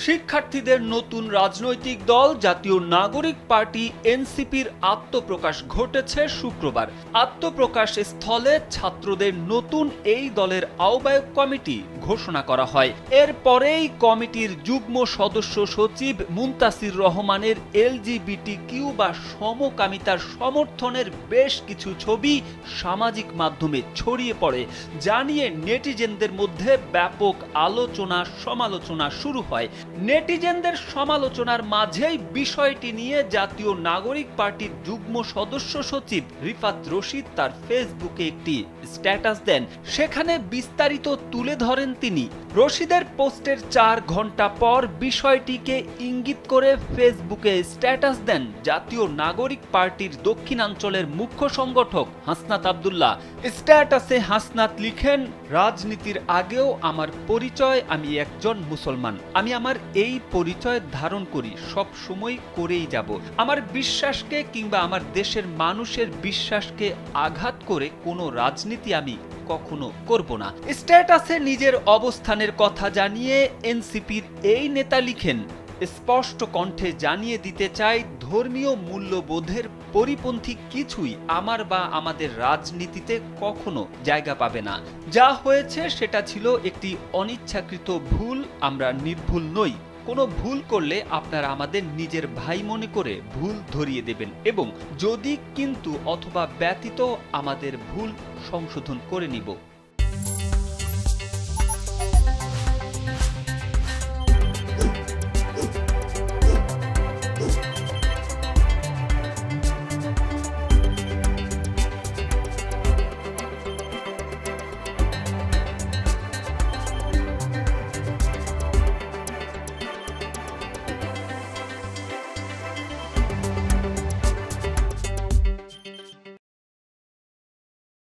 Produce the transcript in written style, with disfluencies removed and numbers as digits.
শিক্ষার্থীদের নতুন রাজনৈতিক দল জাতীয় নাগরিক পার্টি এনসিপির আত্মপ্রকাশ ঘটেছে শুক্রবার। আত্মপ্রকাশ স্থলে ছাত্রদের নতুন এই দলের আহ্বায়ক কমিটি ঘোষণা করা হয়। এরপরেই কমিটির যুগ্ম সদস্য সচিব মুনতাসির রহমানের এলজিবিটিকিউ বা সমকামিতার সমর্থনের বেশ কিছু ছবি সামাজিক মাধ্যমে ছড়িয়ে পড়ে, যা নিয়ে নেটিজেনদের মধ্যে ব্যাপক আলোচনা সমালোচনা শুরু হয়। নেটিজেনদের সমালোচনার মাঝেই বিষয়টি নিয়ে জাতীয় নাগরিক পার্টির যুগ্ম সদস্য সচিব রিফাত রশিদ তার ফেসবুকে একটি স্ট্যাটাস দেন। সেখানে বিস্তারিত তুলে ধরেন তিনি। রশিদের পোস্টের 4 ঘন্টা পর বিষয়টিকে ইঙ্গিত করে ফেসবুকে স্ট্যাটাস দেন জাতীয় নাগরিক পার্টির দক্ষিণাঞ্চলের মুখ্য সংগঠক হাসনাত আব্দুল্লাহ। স্ট্যাটাসে হাসনাত লিখেন, রাজনীতির আগেও আমার পরিচয় আমি একজন মুসলমান। আমি আমার এই পরিচয় ধারণ করি, সব সময় করেই যাব। আমার বিশ্বাসকে কিংবা আমার দেশের মানুষের বিশ্বাসকে আঘাত করে কোনো রাজনীতি আমি কখনো করব না। স্ট্যাটাসে নিজের অবস্থানের কথা জানিয়ে এনসিপির এই নেতা লিখেন, স্পষ্ট কণ্ঠে জানিয়ে দিতে চাই, ধর্মীয় মূল্যবোধের পরিপন্থী কিছুই আমার বা আমাদের রাজনীতিতে কখনো জায়গা পাবে না। যা হয়েছে সেটা ছিল একটি অনিচ্ছাকৃত ভুল। আমরা নির্ভুল নই। কোনো ভুল করলে আপনারা আমাদের নিজের ভাই মনে করে ভুল ধরিয়ে দেবেন এবং যদি কিন্তু অথবা ব্যতীত আমাদের ভুল সংশোধন করে নিব।